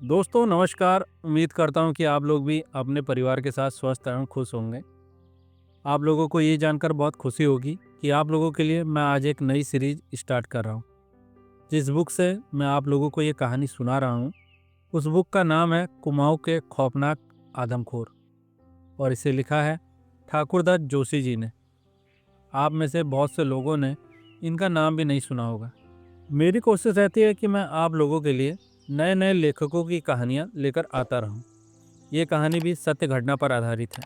दोस्तों नमस्कार। उम्मीद करता हूँ कि आप लोग भी अपने परिवार के साथ स्वस्थ एवं खुश होंगे। आप लोगों को ये जानकर बहुत खुशी होगी कि आप लोगों के लिए मैं आज एक नई सीरीज स्टार्ट कर रहा हूँ। जिस बुक से मैं आप लोगों को ये कहानी सुना रहा हूँ, उस बुक का नाम है कुमाऊँ के खौफनाक आदमखोर और इसे लिखा है ठाकुरदास जोशी जी ने। आप में से बहुत से लोगों ने इनका नाम भी नहीं सुना होगा। मेरी कोशिश रहती है कि मैं आप लोगों के लिए नए नए लेखकों की कहानियाँ लेकर आता रहूँ। ये कहानी भी सत्य घटना पर आधारित है।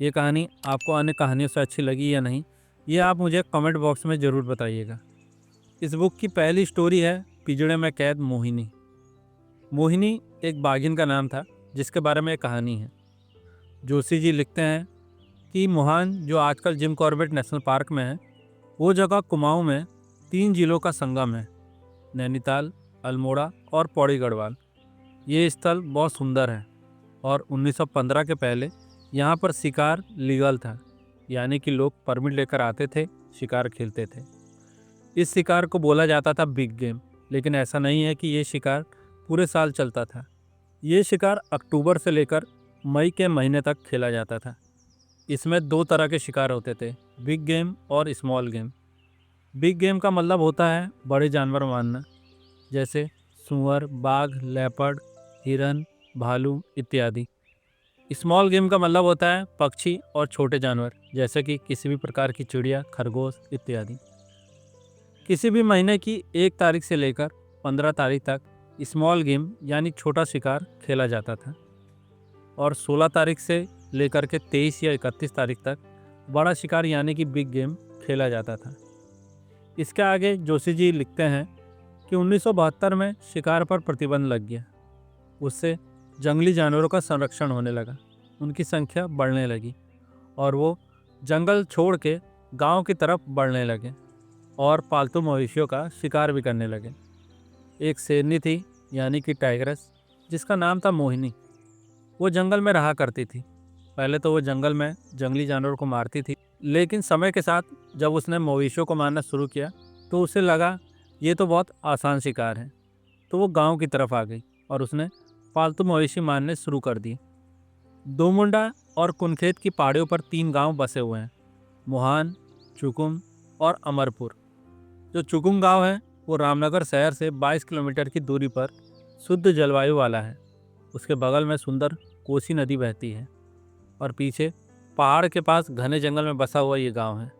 ये कहानी आपको अन्य कहानियों से अच्छी लगी या नहीं, ये आप मुझे कमेंट बॉक्स में ज़रूर बताइएगा। इस बुक की पहली स्टोरी है पिंजड़े में कैद मोहिनी। मोहिनी एक बाघिन का नाम था जिसके बारे में एक कहानी है। जोशी जी लिखते हैं कि मोहान, जो आजकल जिम कॉर्बेट नेशनल पार्क में है, वो जगह कुमाऊं में 3 जिलों का संगम है: नैनीताल, अल्मोड़ा और पौड़ी गढ़वाल। ये स्थल बहुत सुंदर है और 1915 के पहले यहाँ पर शिकार लीगल था, यानी कि लोग परमिट लेकर आते थे, शिकार खेलते थे। इस शिकार को बोला जाता था बिग गेम, लेकिन ऐसा नहीं है कि ये शिकार पूरे साल चलता था। ये शिकार अक्टूबर से लेकर मई के महीने तक खेला जाता था। इसमें 2 तरह के शिकार होते थे, बिग गेम और स्मॉल गेम। बिग गेम का मतलब होता है बड़े जानवर मारना, जैसे सूअर, बाघ, लेपर्ड, हिरन, भालू इत्यादि। स्मॉल गेम का मतलब होता है पक्षी और छोटे जानवर, जैसे कि किसी भी प्रकार की चिड़िया, खरगोश इत्यादि। किसी भी महीने की 1 तारीख से लेकर 15 तारीख तक स्मॉल गेम यानी छोटा शिकार खेला जाता था और 16 तारीख से लेकर के 23 या 31 तारीख तक बड़ा शिकार यानी कि बिग गेम खेला जाता था। इसके आगे जोशी जी लिखते हैं कि 1972 में शिकार पर प्रतिबंध लग गया। उससे जंगली जानवरों का संरक्षण होने लगा, उनकी संख्या बढ़ने लगी और वो जंगल छोड़ के गांव की तरफ बढ़ने लगे और पालतू मवेशियों का शिकार भी करने लगे। एक शेरनी थी यानी कि टाइगरस, जिसका नाम था मोहिनी। वो जंगल में रहा करती थी। पहले तो वो जंगल में जंगली जानवरों को मारती थी, लेकिन समय के साथ जब उसने मवेशियों को मारना शुरू किया तो उसे लगा ये तो बहुत आसान शिकार है। तो वो गांव की तरफ आ गई और उसने पालतू मवेशी मारने शुरू कर दिए। दोमुंडा और कुनखेत की पहाड़ियों पर 3 गांव बसे हुए हैं: मोहान, चुकुम और अमरपुर। जो चुकुम गांव है वो रामनगर शहर से 22 किलोमीटर की दूरी पर शुद्ध जलवायु वाला है। उसके बगल में सुंदर कोसी नदी बहती है और पीछे पहाड़ के पास घने जंगल में बसा हुआ ये गांव है।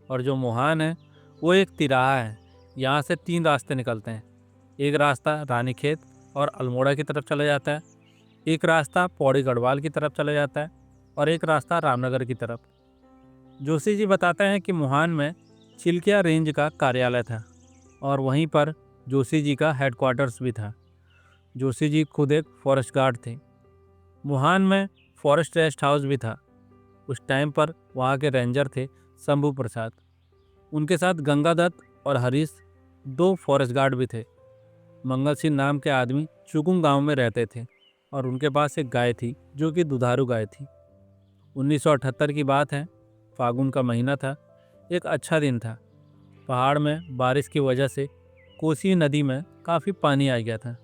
और जो मोहान है वो एक तिराहा है। यहाँ से 3 रास्ते निकलते हैं। एक रास्ता रानीखेत और अल्मोड़ा की तरफ चला जाता है, एक रास्ता पौड़ी गढ़वाल की तरफ चला जाता है और एक रास्ता रामनगर की तरफ। जोशी जी बताते हैं कि मोहान में चिल्किया रेंज का कार्यालय था और वहीं पर जोशी जी का हेडक्वार्टर्स भी था। जोशी जी खुद एक फॉरेस्ट गार्ड थे। मोहान में फॉरेस्ट रेस्ट हाउस भी था। उस टाइम पर वहाँ के रेंजर थे शंभू प्रसाद। उनके साथ गंगादत्त और हरीश, 2 फॉरेस्ट गार्ड भी थे। मंगल सिंह नाम के आदमी चुकुम गांव में रहते थे और उनके पास एक गाय थी जो कि दुधारू गाय थी। 1978 की बात है, फागुन का महीना था। एक अच्छा दिन था। पहाड़ में बारिश की वजह से कोसी नदी में काफ़ी पानी आ गया था।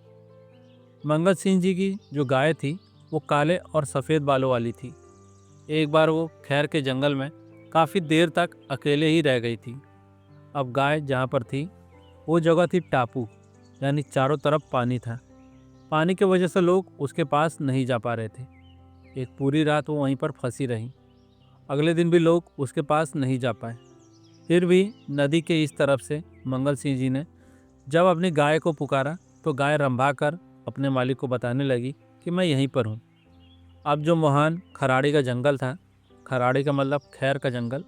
मंगल सिंह जी की जो गाय थी वो काले और सफ़ेद बालों वाली थी। एक बार वो खैर के जंगल में काफ़ी देर तक अकेले ही रह गई थी। अब गाय जहाँ पर थी वो जगह थी टापू, यानी चारों तरफ पानी था। पानी की वजह से लोग उसके पास नहीं जा पा रहे थे। एक पूरी रात वो वहीं पर फंसी रही। अगले दिन भी लोग उसके पास नहीं जा पाए। फिर भी नदी के इस तरफ से मंगल सिंह जी ने जब अपनी गाय को पुकारा तो गाय रंभा कर अपने मालिक को बताने लगी कि मैं यहीं पर हूँ। अब जो मोहान खराड़ी का जंगल था, खराड़ी का मतलब खैर का जंगल,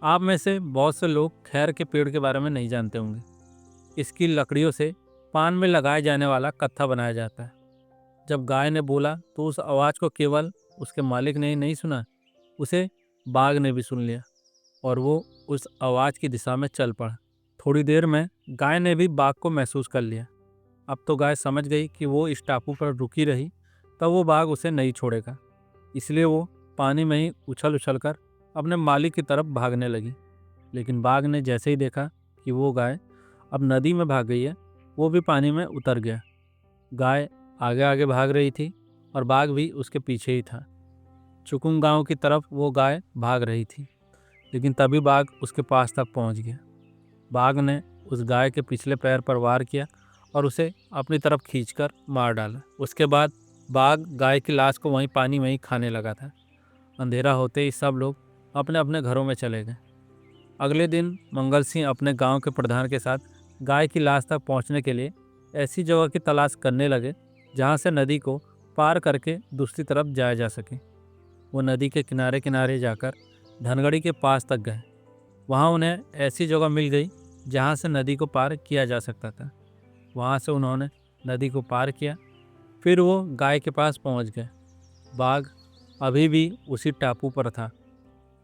आप में से बहुत से लोग खैर के पेड़ के बारे में नहीं जानते होंगे। इसकी लकड़ियों से पान में लगाए जाने वाला कत्था बनाया जाता है। जब गाय ने बोला तो उस आवाज़ को केवल उसके मालिक ने ही नहीं सुना, उसे बाघ ने भी सुन लिया और वो उस आवाज़ की दिशा में चल पड़ा। थोड़ी देर में गाय ने भी बाघ को महसूस कर लिया। अब तो गाय समझ गई कि वो इस टापू पर रुकी रही तब वो बाघ उसे नहीं छोड़ेगा, इसलिए वो पानी में ही उछल उछल कर अपने मालिक की तरफ भागने लगी। लेकिन बाघ ने जैसे ही देखा कि वो गाय अब नदी में भाग गई है, वो भी पानी में उतर गया। गाय आगे आगे भाग रही थी और बाघ भी उसके पीछे ही था। चुकुम गांव की तरफ वो गाय भाग रही थी, लेकिन तभी बाघ उसके पास तक पहुंच गया। बाघ ने उस गाय के पिछले पैर पर वार किया और उसे अपनी तरफ खींचकर मार डाला। उसके बाद बाघ गाय की लाश को वहीं पानी में ही खाने लगा था। अंधेरा होते ही सब लोग अपने अपने घरों में चले गए। अगले दिन मंगल सिंह अपने गांव के प्रधान के साथ गाय की लाश तक पहुंचने के लिए ऐसी जगह की तलाश करने लगे जहां से नदी को पार करके दूसरी तरफ जाया जा सके। वो नदी के किनारे किनारे जाकर धनगढ़ी के पास तक गए। वहां उन्हें ऐसी जगह मिल गई जहां से नदी को पार किया जा सकता था। वहां से उन्होंने नदी को पार किया। फिर वो गाय के पास पहुंच गए। बाघ अभी भी उसी टापू पर था।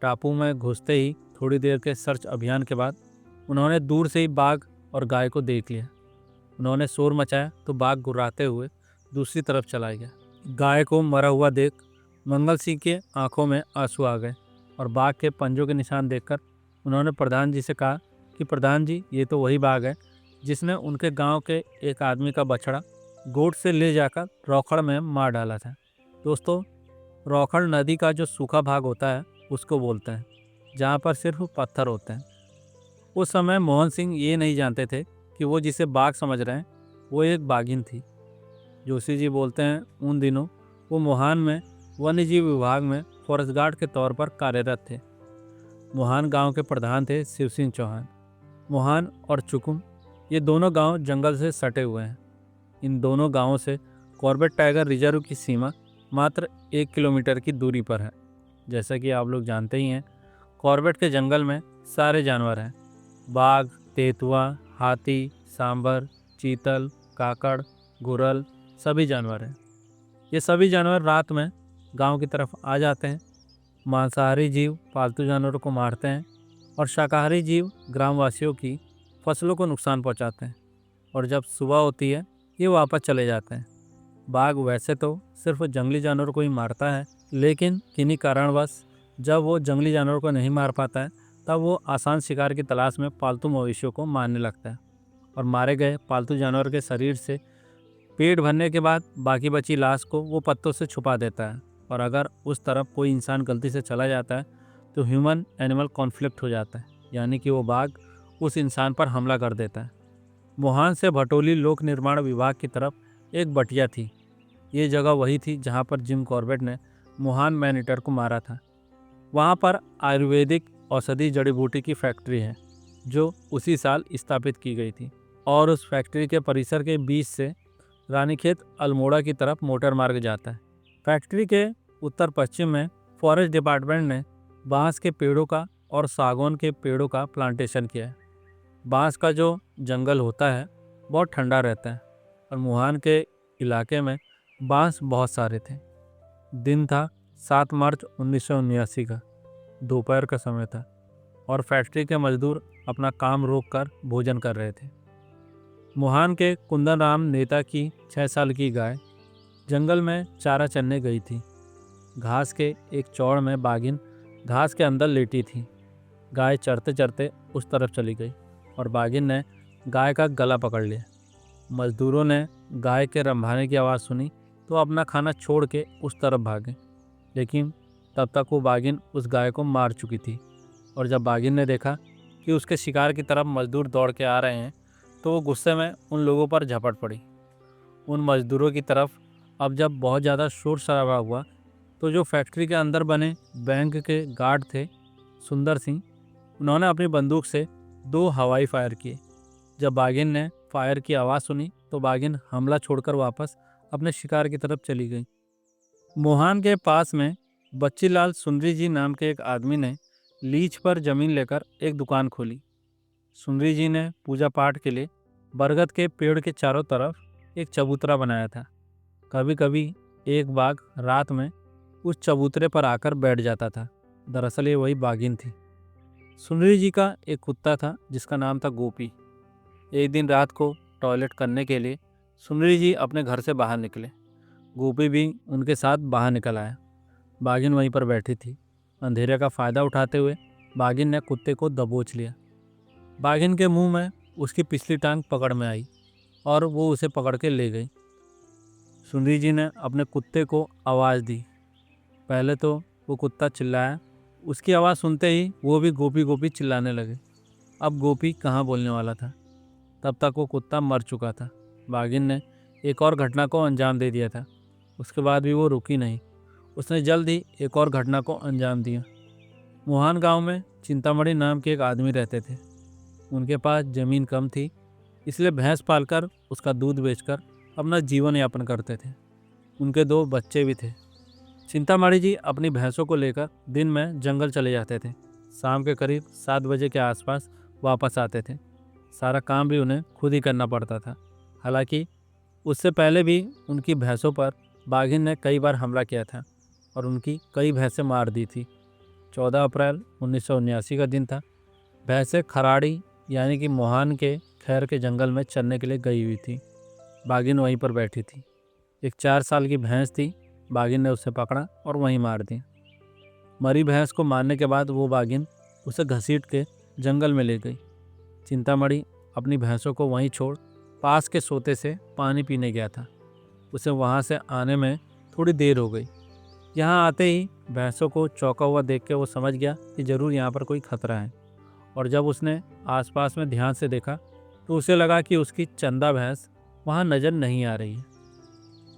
टापू में घुसते ही थोड़ी देर के सर्च अभियान के बाद उन्होंने दूर से ही बाघ और गाय को देख लिया। उन्होंने शोर मचाया तो बाघ गुर्राते हुए दूसरी तरफ चला गया। गाय को मरा हुआ देख मंगल सिंह के आंखों में आंसू आ गए और बाघ के पंजों के निशान देखकर उन्होंने प्रधान जी से कहा कि प्रधान जी, ये तो वही बाघ है जिसने उनके गांव के एक आदमी का बछड़ा गोट से ले जाकर रौखड़ में मार डाला था। दोस्तों, रौखड़ नदी का जो सूखा भाग होता है उसको बोलते हैं, जहाँ पर सिर्फ पत्थर होते हैं। उस समय मोहन सिंह ये नहीं जानते थे कि वो जिसे बाघ समझ रहे हैं वो एक बाघिन थी। जोशी जी बोलते हैं उन दिनों वो मोहान में वन्यजीव विभाग में फॉरेस्ट गार्ड के तौर पर कार्यरत थे। मोहान गांव के प्रधान थे शिव सिंह चौहान। मोहान और चुकुम ये दोनों गांव जंगल से सटे हुए हैं। इन दोनों गांवों से कॉर्बेट टाइगर रिजर्व की सीमा मात्र 1 किलोमीटर की दूरी पर है। जैसा कि आप लोग जानते ही हैं, कॉर्बेट के जंगल में सारे जानवर हैं। बाघ, तेतुआ, हाथी, सांबर, चीतल, काकड़, गुरल, सभी जानवर हैं। ये सभी जानवर रात में गांव की तरफ आ जाते हैं। मांसाहारी जीव पालतू जानवरों को मारते हैं और शाकाहारी जीव ग्रामवासियों की फसलों को नुकसान पहुंचाते हैं। और जब सुबह होती है ये वापस चले जाते हैं। बाघ वैसे तो सिर्फ जंगली जानवरों को ही मारता है, लेकिन किन्हीं कारणवश जब वो जंगली जानवरों को नहीं मार पाता है तब वो आसान शिकार की तलाश में पालतू मवेशियों को मारने लगता है और मारे गए पालतू जानवर के शरीर से पेट भरने के बाद बाकी बची लाश को वो पत्तों से छुपा देता है। और अगर उस तरफ कोई इंसान गलती से चला जाता है तो ह्यूमन एनिमल कॉन्फ्लिक्ट हो जाता है, यानी कि वो बाघ उस इंसान पर हमला कर देता है। मोहान से भटोली लोक निर्माण विभाग की तरफ एक बटिया थी। ये जगह वही थी जहाँ पर जिम कॉर्बेट ने मोहान मैनीटर को मारा था। वहाँ पर आयुर्वेदिक औषधि जड़ी बूटी की फैक्ट्री है जो उसी साल स्थापित की गई थी। और उस फैक्ट्री के परिसर के बीच से रानीखेत अल्मोड़ा की तरफ मोटर मार्ग जाता है। फैक्ट्री के उत्तर पश्चिम में फॉरेस्ट डिपार्टमेंट ने बांस के पेड़ों का और सागौन के पेड़ों का प्लांटेशन किया है। बांस का जो जंगल होता है बहुत ठंडा रहता है और मुहान के इलाके में बांस बहुत सारे थे। दिन था 7 मार्च 1979 का। दोपहर का समय था और फैक्ट्री के मजदूर अपना काम रोककर भोजन कर रहे थे। मुहान के कुंदन राम नेता की 6 साल की गाय जंगल में चारा चरने गई थी। घास के एक चौड़ में बाघिन घास के अंदर लेटी थी। गाय चरते चरते उस तरफ चली गई और बाघिन ने गाय का गला पकड़ लिया। मजदूरों ने गाय के रंभाने की आवाज़ सुनी तो अपना खाना छोड़ के उस तरफ भागे, लेकिन तब तक वो बाघिन उस गाय को मार चुकी थी। और जब बाघिन ने देखा कि उसके शिकार की तरफ मजदूर दौड़ के आ रहे हैं तो वो गुस्से में उन लोगों पर झपट पड़ी। उन मजदूरों की तरफ अब जब बहुत ज़्यादा शोर शराबा हुआ तो जो फैक्ट्री के अंदर बने बैंक के गार्ड थे सुंदर सिंह, उन्होंने अपनी बंदूक से 2 हवाई फायर किए। जब बाघिन ने फायर की आवाज़ सुनी तो बाघिन हमला छोड़कर वापस अपने शिकार की तरफ चली गई। मोहान के पास में बच्चीलाल सुंदरी जी नाम के एक आदमी ने लीज पर ज़मीन लेकर एक दुकान खोली। सुंदरी जी ने पूजा पाठ के लिए बरगद के पेड़ के चारों तरफ एक चबूतरा बनाया था। कभी कभी एक बाघ रात में उस चबूतरे पर आकर बैठ जाता था। दरअसल ये वही बाघिन थी। सुंदरी जी का एक कुत्ता था जिसका नाम था गोपी। एक दिन रात को टॉयलेट करने के लिए सुंदरी जी अपने घर से बाहर निकले। गोपी भी उनके साथ बाहर निकल आया। बाघिन वहीं पर बैठी थी। अंधेरे का फ़ायदा उठाते हुए बाघिन ने कुत्ते को दबोच लिया। बाघिन के मुंह में उसकी पिछली टांग पकड़ में आई और वो उसे पकड़ के ले गई। सुंदरी जी ने अपने कुत्ते को आवाज़ दी। पहले तो वो कुत्ता चिल्लाया, उसकी आवाज़ सुनते ही वो भी गोपी गोपी चिल्लाने लगे। अब गोपी कहाँ बोलने वाला था, तब तक वो कुत्ता मर चुका था। बाघिन ने एक और घटना को अंजाम दे दिया था। उसके बाद भी वो रुकी नहीं, उसने जल्द ही एक और घटना को अंजाम दिया। मोहान गांव में चिंतामणि नाम के एक आदमी रहते थे। उनके पास ज़मीन कम थी, इसलिए भैंस पालकर उसका दूध बेचकर अपना जीवन यापन करते थे। उनके 2 बच्चे भी थे। चिंतामणि जी अपनी भैंसों को लेकर दिन में जंगल चले जाते थे। शाम के करीब 7 बजे के आसपास वापस आते थे। सारा काम भी उन्हें खुद ही करना पड़ता था। हालांकि उससे पहले भी उनकी भैंसों पर बाघिन ने कई बार हमला किया था और उनकी कई भैंसें मार दी थी। 14 अप्रैल 1979 का दिन था। भैंसें खराड़ी यानी कि मोहान के खैर के जंगल में चरने के लिए गई हुई थी। बाघिन वहीं पर बैठी थी। एक 4 साल की भैंस थी। बाघिन ने उसे पकड़ा और वहीं मार दिया। मरी भैंस को मारने के बाद वो बाघिन उसे घसीट के जंगल में ले गई। चिंतामणि अपनी भैंसों को वहीं छोड़ पास के सोते से पानी पीने गया था। उसे वहाँ से आने में थोड़ी देर हो गई। यहाँ आते ही भैंसों को चौंका हुआ देख के वो समझ गया कि ज़रूर यहाँ पर कोई खतरा है। और जब उसने आसपास में ध्यान से देखा तो उसे लगा कि उसकी चंदा भैंस वहाँ नज़र नहीं आ रही है।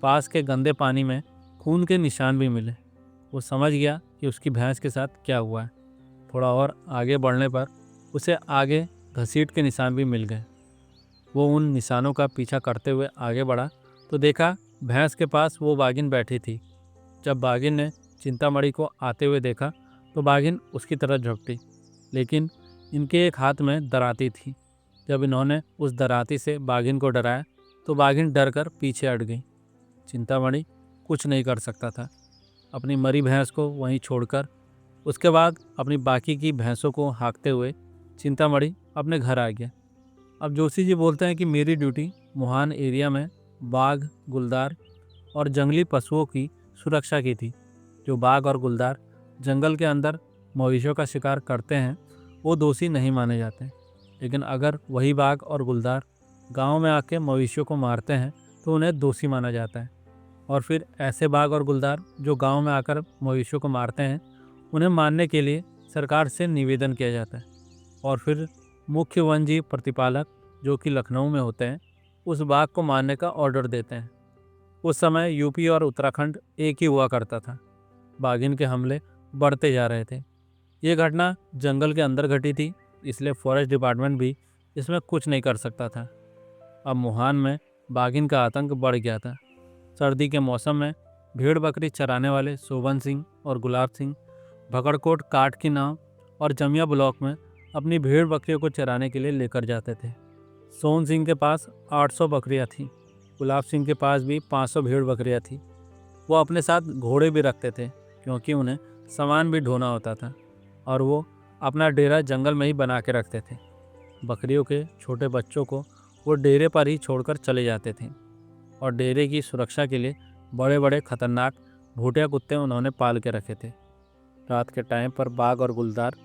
पास के गंदे पानी में खून के निशान भी मिले। वो समझ गया कि उसकी भैंस के साथ क्या हुआ है। थोड़ा और आगे बढ़ने पर उसे आगे घसीट के निशान भी मिल गए। वो उन निशानों का पीछा करते हुए आगे बढ़ा तो देखा भैंस के पास वो बाघिन बैठी थी। जब बाघिन ने चिंतामणि को आते हुए देखा तो बाघिन उसकी तरफ झपटी, लेकिन इनके एक हाथ में दराती थी। जब इन्होंने उस दराती से बाघिन को डराया तो बाघिन डर कर पीछे हट गई। चिंतामणि कुछ नहीं कर सकता था। अपनी मरी भैंस को वहीं छोड़कर उसके बाद अपनी बाकी की भैंसों को हाँकते हुए चिंतामणि अपने घर आ गया। अब जोशी जी बोलते हैं कि मेरी ड्यूटी मोहान एरिया में बाघ, गुलदार और जंगली पशुओं की सुरक्षा की थी। जो बाघ और गुलदार जंगल के अंदर मवेशियों का शिकार करते हैं वो दोषी नहीं माने जाते, लेकिन अगर वही बाघ और गुलदार गांव में आके मवेशियों को मारते हैं तो उन्हें दोषी माना जाता है। और फिर ऐसे बाघ और गुलदार जो गांव में आकर मवेशियों को मारते हैं उन्हें मारने के लिए सरकार से निवेदन किया जाता है। और फिर मुख्य वन जीव प्रतिपालक जो कि लखनऊ में होते हैं उस बाघ को मारने का ऑर्डर देते हैं। उस समय यूपी और उत्तराखंड एक ही हुआ करता था। बाघिन के हमले बढ़ते जा रहे थे। ये घटना जंगल के अंदर घटी थी, इसलिए फॉरेस्ट डिपार्टमेंट भी इसमें कुछ नहीं कर सकता था। अब मोहान में बाघिन का आतंक बढ़ गया था। सर्दी के मौसम में भेड़ बकरी चराने वाले शोभन सिंह और गुलाब सिंह भकड़कोट काट की नाव और जमिया ब्लॉक में अपनी भेड़ बकरियों को चराने के लिए लेकर जाते थे। सोहन सिंह के पास 800 बकरियां थीं। गुलाब सिंह के पास भी 500 भेड़ बकरियां थीं। वो अपने साथ घोड़े भी रखते थे क्योंकि उन्हें सामान भी ढोना होता था और वो अपना डेरा जंगल में ही बना के रखते थे। बकरियों के छोटे बच्चों को वो डेरे पर ही छोड़कर चले जाते थे और डेरे की सुरक्षा के लिए बड़े बड़े खतरनाक भूटिया कुत्ते उन्होंने पाल के रखे थे। रात के टाइम पर बाघ और गुलदार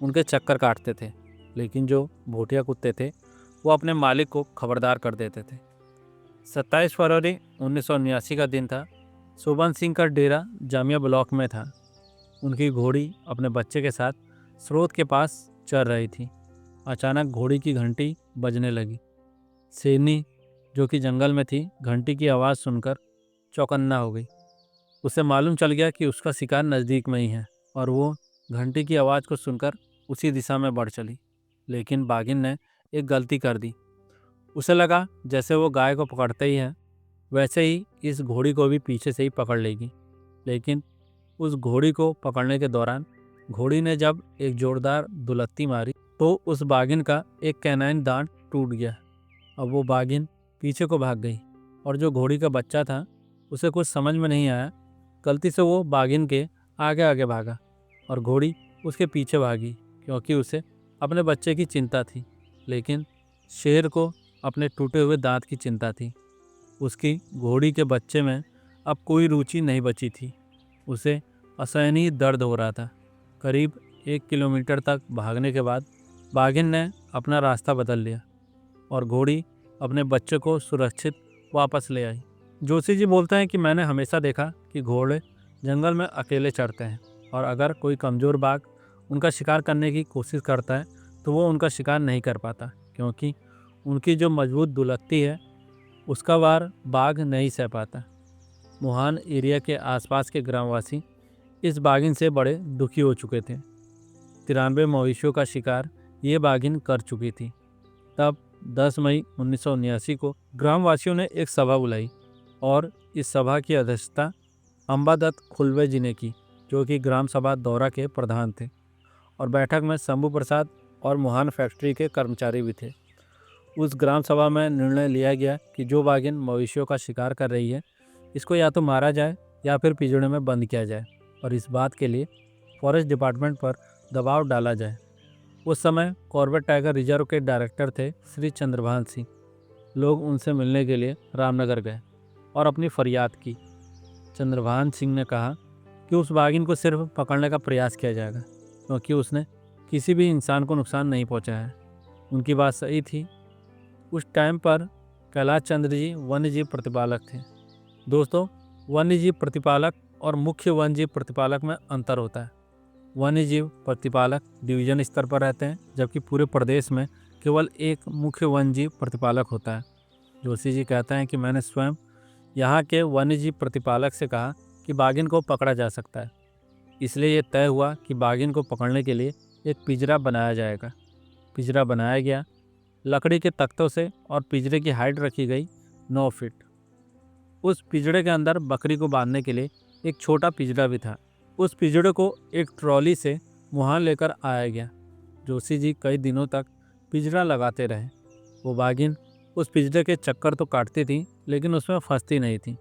उनके चक्कर काटते थे, लेकिन जो भूटिया कुत्ते थे वो अपने मालिक को खबरदार कर देते थे। 27 फरवरी 1979 का दिन था। शोभन सिंह का डेरा जामिया ब्लॉक में था। उनकी घोड़ी अपने बच्चे के साथ स्रोत के पास चर रही थी। अचानक घोड़ी की घंटी बजने लगी। शेरनी जो कि जंगल में थी घंटी की आवाज़ सुनकर चौकन्ना हो गई। उसे मालूम चल गया कि उसका शिकार नज़दीक में ही है और वो घंटी की आवाज़ को सुनकर उसी दिशा में बढ़ चली। लेकिन बाघिन ने एक गलती कर दी। उसे लगा जैसे वो गाय को पकड़ते ही है वैसे ही इस घोड़ी को भी पीछे से ही पकड़ लेगी। लेकिन उस घोड़ी को पकड़ने के दौरान घोड़ी ने जब एक जोरदार दुलत्ती मारी तो उस बाघिन का एक कैनाइन दांत टूट गया। अब वो बाघिन पीछे को भाग गई और जो घोड़ी का बच्चा था उसे कुछ समझ में नहीं आया। गलती से वो बाघिन के आगे आगे भागा और घोड़ी उसके पीछे भागी क्योंकि उसे अपने बच्चे की चिंता थी, लेकिन शेर को अपने टूटे हुए दांत की चिंता थी। उसकी घोड़ी के बच्चे में अब कोई रुचि नहीं बची थी। उसे असहनीय दर्द हो रहा था। करीब 1 किलोमीटर तक भागने के बाद बाघिन ने अपना रास्ता बदल लिया और घोड़ी अपने बच्चे को सुरक्षित वापस ले आई। जोशी जी बोलते हैं कि मैंने हमेशा देखा कि घोड़े जंगल में अकेले चरते हैं और अगर कोई कमज़ोर बाघ उनका शिकार करने की कोशिश करता है तो वो उनका शिकार नहीं कर पाता, क्योंकि उनकी जो मजबूत दुलत्ती है उसका वार बाघ नहीं सह पाता। मुहान एरिया के आसपास के ग्रामवासी इस बाघिन से बड़े दुखी हो चुके थे। 93 मवेशियों का शिकार ये बाघिन कर चुकी थी। तब 10 मई 1979 को ग्रामवासियों ने एक सभा बुलाई और इस सभा की अध्यक्षता अंबादत्त खुलवे जी ने की, जो कि ग्राम सभा दौरा के प्रधान थे। और बैठक में शंभू प्रसाद और मुहान फैक्ट्री के कर्मचारी भी थे। उस ग्राम सभा में निर्णय लिया गया कि जो बाघिन मवेशियों का शिकार कर रही है इसको या तो मारा जाए या फिर पिंजड़े में बंद किया जाए, और इस बात के लिए फॉरेस्ट डिपार्टमेंट पर दबाव डाला जाए। उस समय कॉर्बेट टाइगर रिजर्व के डायरेक्टर थे श्री चंद्रभान सिंह। लोग उनसे मिलने के लिए रामनगर गए और अपनी फरियाद की। चंद्रभान सिंह ने कहा कि उस बाघिन को सिर्फ पकड़ने का प्रयास किया जाएगा, क्योंकि उसने किसी भी इंसान को नुकसान नहीं पहुंचाया है। उनकी बात सही थी। उस टाइम पर कैलाश चंद्र जी वन्यजीव प्रतिपालक थे। दोस्तों, वन्यजीव प्रतिपालक और मुख्य वन्यजीव प्रतिपालक में अंतर होता है। वन्यजीव प्रतिपालक डिवीजन स्तर पर रहते हैं, जबकि पूरे प्रदेश में केवल एक मुख्य वन्यजीव प्रतिपालक होता है। जोशी जी कहते हैं कि मैंने स्वयं यहाँ के वन्यजीव प्रतिपालक से कहा कि बाघिन को पकड़ा जा सकता है, इसलिए ये तय हुआ कि बाघिन को पकड़ने के लिए एक पिंजरा बनाया जाएगा। पिंजरा बनाया गया लकड़ी के तख्तों से और पिंजरे की हाइट रखी गई 9 फीट। उस पिंजरे के अंदर बकरी को बांधने के लिए एक छोटा पिंजरा भी था। उस पिंजरे को एक ट्रॉली से मुहान लेकर आया गया। जोशी जी कई दिनों तक पिंजरा लगाते रहे। वो बाघिन उस पिंजरे के चक्कर तो काटती थी, लेकिन उसमें फंसती नहीं थी।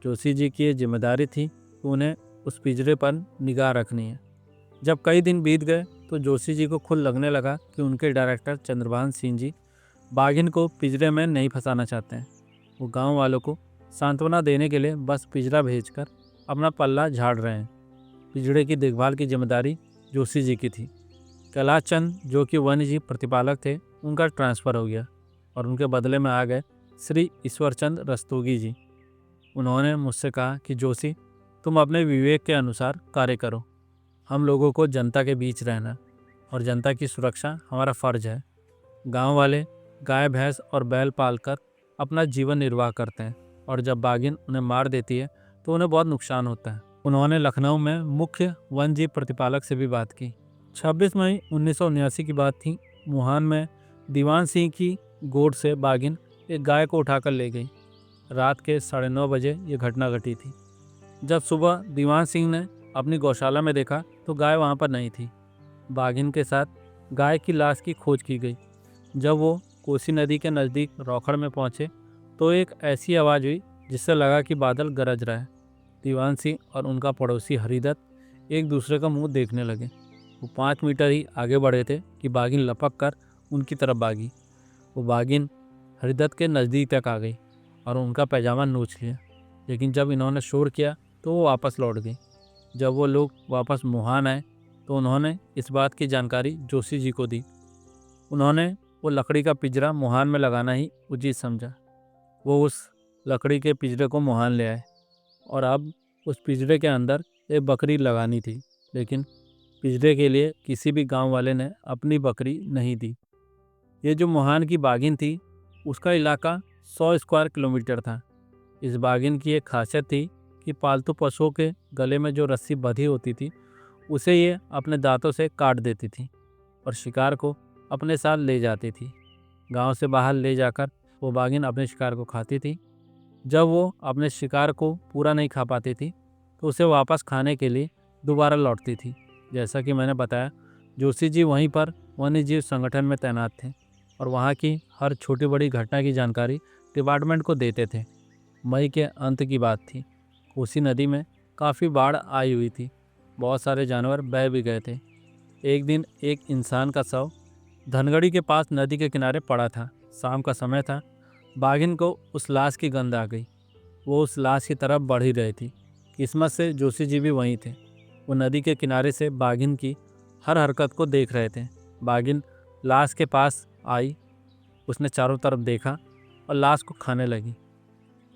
जोशी जी की ये जिम्मेदारी थी कि उन्हें उस पिंजरे पर निगाह रखनी है। जब कई दिन बीत गए तो जोशी जी को खुद लगने लगा कि उनके डायरेक्टर चंद्रभान सिंह जी बाघिन को पिंजरे में नहीं फंसाना चाहते हैं। वो गांव वालों को सांत्वना देने के लिए बस पिंजरा भेजकर अपना पल्ला झाड़ रहे हैं। पिंजरे की देखभाल की जिम्मेदारी जोशी जी की थी। कैलाश चंद, जो कि वन्यजीव प्रतिपालक थे, उनका ट्रांसफ़र हो गया और उनके बदले में आ गए श्री ईश्वरचंद रस्तोगी जी। उन्होंने मुझसे कहा कि जोशी, तुम अपने विवेक के अनुसार कार्य करो। हम लोगों को जनता के बीच रहना और जनता की सुरक्षा हमारा फ़र्ज है। गांव वाले गाय, भैंस और बैल पालकर अपना जीवन निर्वाह करते हैं, और जब बाघिन उन्हें मार देती है तो उन्हें बहुत नुकसान होता है। उन्होंने लखनऊ में मुख्य वन्यजीव प्रतिपालक से भी बात की। 26 मई 1979 की बात थी। मुहान में दीवान सिंह की गोद से बाघिन एक गाय को उठाकर ले गई। रात के 9:30 बजे ये घटना घटी थी। जब सुबह दीवान सिंह ने अपनी गौशाला में देखा तो गाय वहाँ पर नहीं थी। बाघिन के साथ गाय की लाश की खोज की गई। जब वो कोसी नदी के नज़दीक रौखड़ में पहुँचे तो एक ऐसी आवाज़ हुई जिससे लगा कि बादल गरज रहा है। दीवान सिंह और उनका पड़ोसी हरिदत्त एक दूसरे का मुंह देखने लगे। वो 5 मीटर ही आगे बढ़े थे कि बाघिन लपक कर उनकी तरफ भागी। वो बाघिन हरिदत्त के नज़दीक तक आ गई और उनका पैजामा नोच लिया, लेकिन जब इन्होंने शोर किया तो वो वापस लौट गई। जब वो लोग वापस मुहान आए तो उन्होंने इस बात की जानकारी जोशी जी को दी। उन्होंने वो लकड़ी का पिंजरा मुहान में लगाना ही उचित समझा। वो उस लकड़ी के पिंजरे को मुहान ले आए और अब उस पिंजरे के अंदर एक बकरी लगानी थी, लेकिन पिंजरे के लिए किसी भी गांव वाले ने अपनी बकरी नहीं दी। ये जो मुहान की बाघिन थी उसका इलाका 100 स्क्वायर किलोमीटर था। इस बाघिन की एक खासियत थी कि पालतू पशुओं के गले में जो रस्सी बंधी होती थी उसे ये अपने दांतों से काट देती थी और शिकार को अपने साथ ले जाती थी। गांव से बाहर ले जाकर वो बाघिन अपने शिकार को खाती थी। जब वो अपने शिकार को पूरा नहीं खा पाती थी तो उसे वापस खाने के लिए दोबारा लौटती थी। जैसा कि मैंने बताया, जोशी जी वहीं पर वन्यजीव संगठन में तैनात थे और वहाँ की हर छोटी बड़ी घटना की जानकारी डिपार्टमेंट को देते थे। मई के अंत की बात थी। कोसी नदी में काफ़ी बाढ़ आई हुई थी। बहुत सारे जानवर बह भी गए थे। एक दिन एक इंसान का शव धनगढ़ी के पास नदी के किनारे पड़ा था। शाम का समय था। बाघिन को उस लाश की गंध आ गई। वो उस लाश की तरफ बढ़ ही रही थी। किस्मत से जोशी जी भी वहीं थे। वो नदी के किनारे से बाघिन की हर हरकत को देख रहे थे। बाघिन लाश के पास आई, उसने चारों तरफ देखा और लाश को खाने लगी।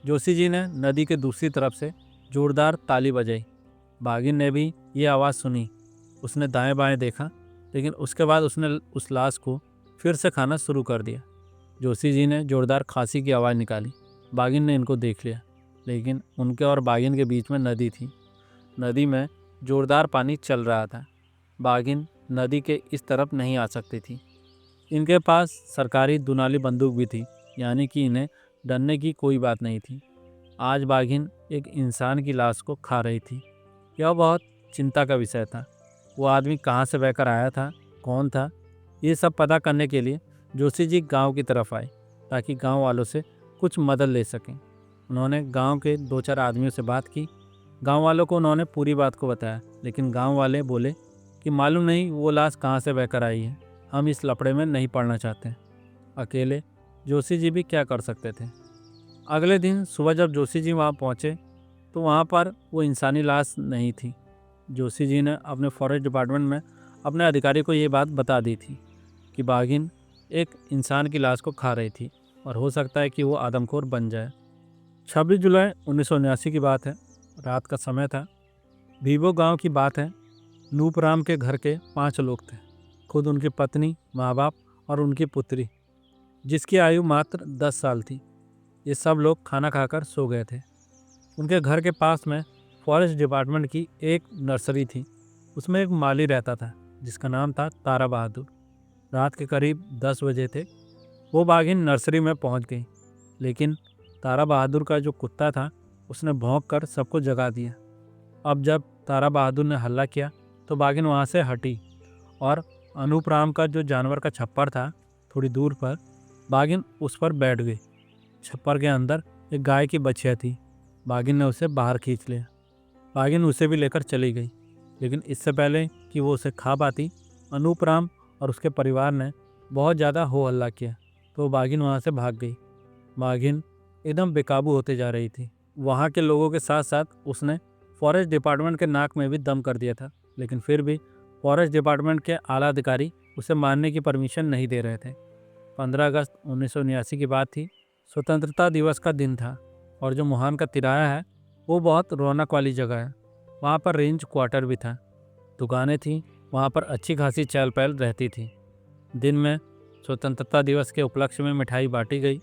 जोशी जी ने नदी के दूसरी तरफ से जोरदार ताली बजाई। बाघिन ने भी ये आवाज़ सुनी। उसने दाएं बाएं देखा, लेकिन उसके बाद उसने उस लाश को फिर से खाना शुरू कर दिया। जोशी जी ने जोरदार खांसी की आवाज़ निकाली। बाघिन ने इनको देख लिया, लेकिन उनके और बाघिन के बीच में नदी थी। नदी में जोरदार पानी चल रहा था। बाघिन नदी के इस तरफ नहीं आ सकती थी। इनके पास सरकारी दुनाली बंदूक भी थी, यानी कि इन्हें डरने की कोई बात नहीं थी। आज बाघिन एक इंसान की लाश को खा रही थी। यह बहुत चिंता का विषय था। वो आदमी कहाँ से बहकर आया था, कौन था, ये सब पता करने के लिए जोशी जी गांव की तरफ आए, ताकि गांव वालों से कुछ मदद ले सकें। उन्होंने गांव के 2-4 आदमियों से बात की। गांव वालों को उन्होंने पूरी बात को बताया, लेकिन गांव वाले बोले कि मालूम नहीं वो लाश कहाँ से बहकर आई है, हम इस लफड़े में नहीं पड़ना चाहते। अकेले जोशी जी भी क्या कर सकते थे। अगले दिन सुबह जब जोशी जी वहाँ पहुँचे तो वहाँ पर वो इंसानी लाश नहीं थी। जोशी जी ने अपने फॉरेस्ट डिपार्टमेंट में अपने अधिकारी को ये बात बता दी थी कि बाघिन एक इंसान की लाश को खा रही थी और हो सकता है कि वो आदमखोर बन जाए। 26 जुलाई 1979 की बात है। रात का समय था। भीवो गांव की बात है। नूपराम के घर के 5 लोग थे, खुद उनकी पत्नी, माँ बाप और उनकी पुत्री, जिसकी आयु मात्र 10 साल थी। ये सब लोग खाना खाकर सो गए थे। उनके घर के पास में फॉरेस्ट डिपार्टमेंट की एक नर्सरी थी। उसमें एक माली रहता था जिसका नाम था तारा बहादुर। रात के करीब 10 बजे थे। वो बाघिन नर्सरी में पहुंच गई, लेकिन तारा बहादुर का जो कुत्ता था उसने भौंक कर सबको जगा दिया। अब जब तारा बहादुर ने हल्ला किया तो बाघिन वहाँ से हटी और अनूप राम का जो जानवर का छप्पर था थोड़ी दूर पर, बाघिन उस पर बैठ गई। छप्पर के अंदर एक गाय की बछिया थी। बाघिन ने उसे बाहर खींच लिया। बाघिन उसे भी लेकर चली गई, लेकिन इससे पहले कि वो उसे खा पाती, अनूप राम और उसके परिवार ने बहुत ज़्यादा हो हल्ला किया, तो बाघिन वहाँ से भाग गई। बाघिन एकदम बेकाबू होते जा रही थी। वहाँ के लोगों के साथ साथ उसने फॉरेस्ट डिपार्टमेंट के नाक में भी दम कर दिया था, लेकिन फिर भी फॉरेस्ट डिपार्टमेंट के आला अधिकारी उसे मारने की परमिशन नहीं दे रहे थे। 15 अगस्त 1979 की बात थी। स्वतंत्रता दिवस का दिन था और जो मुहान का तिराया है वो बहुत रौनक वाली जगह है। वहाँ पर रेंज क्वार्टर भी था, दुकानें थीं, वहाँ पर अच्छी खासी चहल पहल रहती थी। दिन में स्वतंत्रता दिवस के उपलक्ष्य में मिठाई बांटी गई।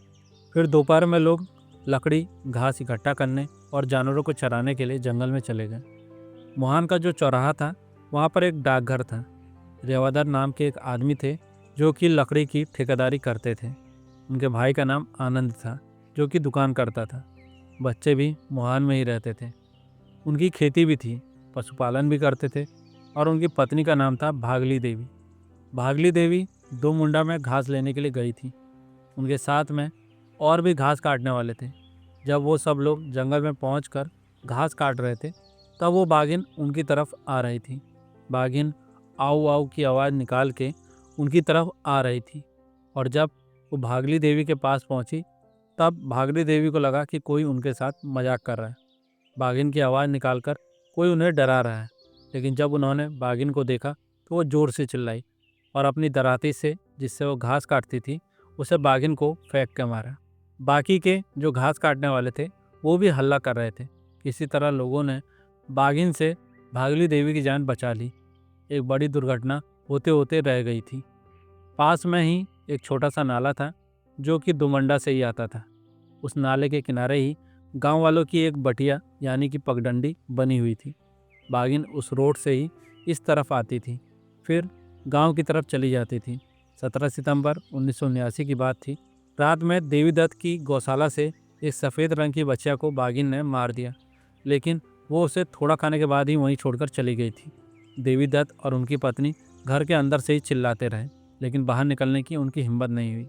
फिर दोपहर में लोग लकड़ी घास इकट्ठा करने और जानवरों को चराने के लिए जंगल में चले गए। मुहान का जो चौराहा था वहाँ पर एक डाकघर था। रेवादार नाम के एक आदमी थे जो कि लकड़ी की ठेकेदारी करते थे। उनके भाई का नाम आनंद था जो कि दुकान करता था। बच्चे भी मुहान में ही रहते थे। उनकी खेती भी थी, पशुपालन भी करते थे और उनकी पत्नी का नाम था भागली देवी। भागली देवी 2 मुंडा में घास लेने के लिए गई थी। उनके साथ में और भी घास काटने वाले थे। जब वो सब लोग जंगल में पहुंचकर घास काट रहे थे तब वो बाघिन उनकी तरफ आ रही थी। बाघिन आऊ आऊ की आवाज़ निकाल के उनकी तरफ आ रही थी और जब वो भागली देवी के पास पहुंची तब भागली देवी को लगा कि कोई उनके साथ मजाक कर रहा है। बाघिन की आवाज़ निकालकर कोई उन्हें डरा रहा है, लेकिन जब उन्होंने बाघिन को देखा तो वो ज़ोर से चिल्लाई और अपनी दराती से जिससे वो घास काटती थी उसे बाघिन को फेंक के मारा। बाकी के जो घास काटने वाले थे वो भी हल्ला कर रहे थे। किसी तरह लोगों ने बाघिन से भागली देवी की जान बचा ली। एक बड़ी दुर्घटना होते होते रह गई थी। पास में ही एक छोटा सा नाला था जो कि दुमंडा से ही आता था। उस नाले के किनारे ही गांव वालों की एक बटिया यानी कि पगडंडी बनी हुई थी। बाघिन उस रोड से ही इस तरफ आती थी, फिर गांव की तरफ चली जाती थी। 17 सितंबर 1979 की बात थी। रात में देवीदत्त की गौशाला से एक सफ़ेद रंग की बच्चिया को बाघिन ने मार दिया, लेकिन वो उसे थोड़ा खाने के बाद ही वहीं छोड़कर चली गई थी। देवीदत्त और उनकी पत्नी घर के अंदर से ही चिल्लाते रहे, लेकिन बाहर निकलने की उनकी हिम्मत नहीं हुई।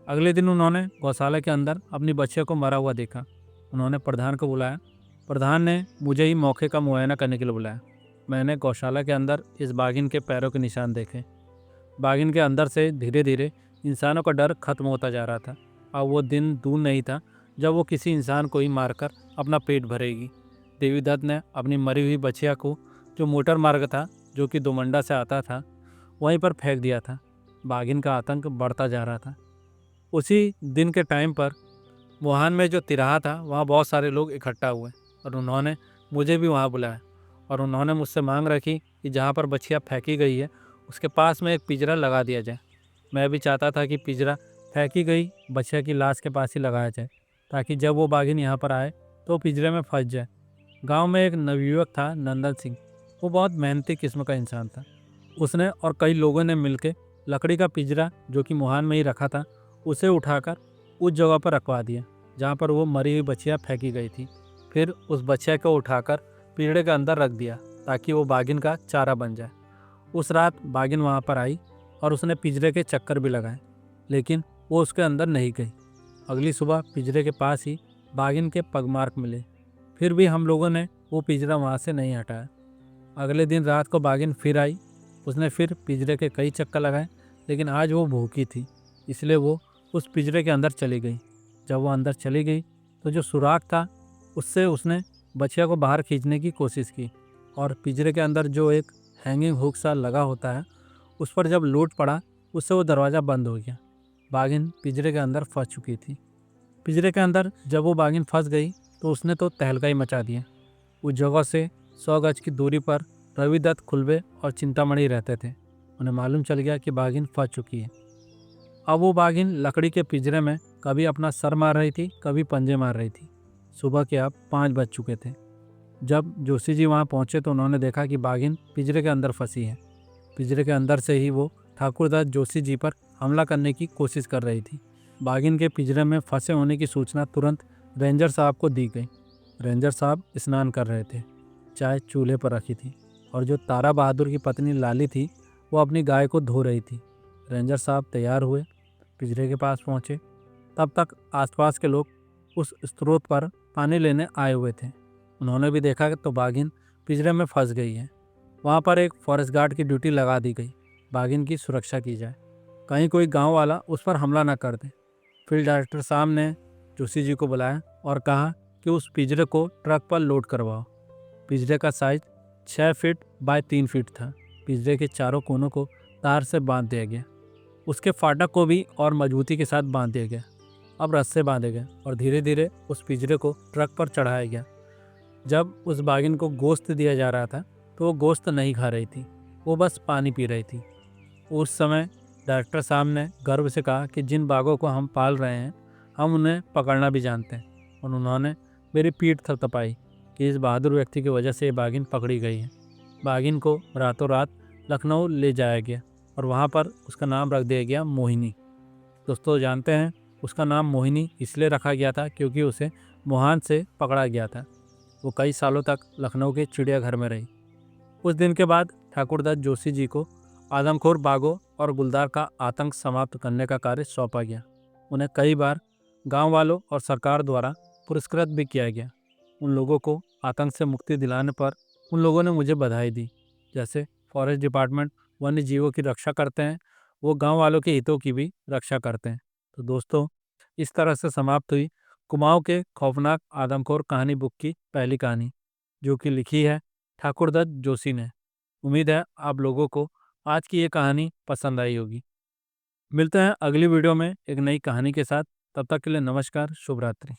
अगले दिन उन्होंने गौशाला के अंदर अपनी बच्चिया को मरा हुआ देखा। उन्होंने प्रधान को बुलाया। प्रधान ने मुझे ही मौके का मुआयना करने के लिए बुलाया। मैंने गौशाला के अंदर इस बाघिन के पैरों के निशान देखे। बाघिन के अंदर से धीरे धीरे इंसानों का डर खत्म होता जा रहा था। अब वो दिन दूर नहीं था जब वो किसी इंसान को ही मारकर अपना पेट भरेगी। देवीदत्त ने अपनी मरी हुई बच्चिया को जो मोटर मार्ग था जो कि दुमंडा से आता था वहीं पर फेंक दिया था। बाघिन का आतंक बढ़ता जा रहा था। उसी दिन के टाइम पर वुहान में जो तिराहा था वहाँ बहुत सारे लोग इकट्ठा हुए और उन्होंने मुझे भी वहाँ बुलाया और उन्होंने मुझसे मांग रखी कि जहाँ पर बछिया फेंकी गई है उसके पास में एक पिंजरा लगा दिया जाए। मैं भी चाहता था कि पिंजरा फेंकी गई बछिया की लाश के पास ही लगाया जाए, ताकि जब वो बाघिन यहाँ पर आए तो पिंजरे में फंस जाए। गांव में एक नवयुवक था, नंदन सिंह। वो बहुत मेहनती किस्म का इंसान था। उसने और कई लोगों ने मिलकर लकड़ी का पिंजरा जो कि मुहान में ही रखा था उसे उठाकर उस जगह पर रखवा दिया जहाँ पर वो मरी हुई बछिया फेंकी गई थी। फिर उस बछिया को उठाकर पिंजरे के अंदर रख दिया ताकि वो बाघिन का चारा बन जाए। उस रात बाघिन वहाँ पर आई और उसने पिंजरे के चक्कर भी लगाए, लेकिन वो उसके अंदर नहीं गई। अगली सुबह पिंजरे के पास ही बाघिन के पगमार्क मिले। फिर भी हम लोगों ने वो पिंजरा वहाँ से नहीं हटाया। अगले दिन रात को बाघिन फिर आई। उसने फिर पिंजरे के कई चक्कर लगाए, लेकिन आज वो भूखी थी, इसलिए वो उस पिंजरे के अंदर चली गई। जब वो अंदर चली गई तो जो सुराख था उससे उसने बछिया को बाहर खींचने की कोशिश की और पिंजरे के अंदर जो एक हैंगिंग हुक सा लगा होता है उस पर जब लोट पड़ा उससे वो दरवाज़ा बंद हो गया। बाघिन पिंजरे के अंदर फंस चुकी थी। पिंजरे के अंदर जब वो बाघिन फंस गई तो उसने तो तहलका ही मचा दिया। उस जगह से 100 गज की दूरी पर रविदत्त, खुलबे और चिंतामणि रहते थे। उन्हें मालूम चल गया कि बाघिन फंस चुकी है। अब वो बाघिन लकड़ी के पिंजरे में कभी अपना सर मार रही थी, कभी पंजे मार रही थी। सुबह के अब 5 बज चुके थे। जब जोशी जी वहाँ पहुंचे तो उन्होंने देखा कि बाघिन पिंजरे के अंदर फंसी है। पिंजरे के अंदर से ही वो ठाकुरदास जोशी जी पर हमला करने की कोशिश कर रही थी। बाघिन के पिंजरे में फंसे होने की सूचना तुरंत रेंजर साहब को दी गई। रेंजर साहब स्नान कर रहे थे, चाय चूल्हे पर रखी थी और जो तारा बहादुर की पत्नी लाली थी वो अपनी गाय को धो रही थी। रेंजर साहब तैयार हुए, पिंजरे के पास पहुंचे। तब तक आसपास के लोग उस स्रोत पर पानी लेने आए हुए थे। उन्होंने भी देखा कि तो बाघिन पिंजरे में फंस गई है। वहाँ पर एक फॉरेस्ट गार्ड की ड्यूटी लगा दी गई, बाघिन की सुरक्षा की जाए, कहीं कोई गांव वाला उस पर हमला न कर दे। फील्ड डायरेक्टर साहब ने जोशी जी को बुलाया और कहा कि उस पिंजरे को ट्रक पर लोड करवाओ। पिंजरे का साइज 6 फीट बाय 3 फीट था। पिंजरे के चारों कोनों को तार से बांध दिया गया। उसके फाटक को भी और मजबूती के साथ बांध दिया गया। अब रस्से बांधे गए और धीरे धीरे उस पिंजरे को ट्रक पर चढ़ाया गया। जब उस बाघिन को गोश्त दिया जा रहा था तो वो गोश्त नहीं खा रही थी, वो बस पानी पी रही थी। उस समय डायरेक्टर साहब ने गर्व से कहा कि जिन बाघों को हम पाल रहे हैं हम उन्हें पकड़ना भी जानते हैं, और उन्होंने मेरी पीठ थपथपाई कि इस बहादुर व्यक्ति की वजह से ये बाघिन पकड़ी गई है। बाघिन को रातों रात लखनऊ ले जाया गया और वहाँ पर उसका नाम रख दिया गया मोहिनी। दोस्तों जानते हैं उसका नाम मोहिनी इसलिए रखा गया था क्योंकि उसे मुहान से पकड़ा गया था। वो कई सालों तक लखनऊ के चिड़ियाघर में रही। उस दिन के बाद ठाकुरदास जोशी जी को आदमखोर बाघों और गुलदार का आतंक समाप्त करने का कार्य सौंपा गया। उन्हें कई बार गांव वालों और सरकार द्वारा पुरस्कृत भी किया गया। उन लोगों को आतंक से मुक्ति दिलाने पर उन लोगों ने मुझे बधाई दी। जैसे फॉरेस्ट डिपार्टमेंट वन्य जीवों की रक्षा करते हैं, वो गांव वालों के हितों की भी रक्षा करते हैं। तो दोस्तों, इस तरह से समाप्त हुई कुमाऊं के खौफनाक आदमखोर कहानी बुक की पहली कहानी, जो कि लिखी है ठाकुरदत्त जोशी ने। उम्मीद है आप लोगों को आज की ये कहानी पसंद आई होगी। मिलते हैं अगली वीडियो में एक नई कहानी के साथ। तब तक के लिए नमस्कार, शुभ रात्रि।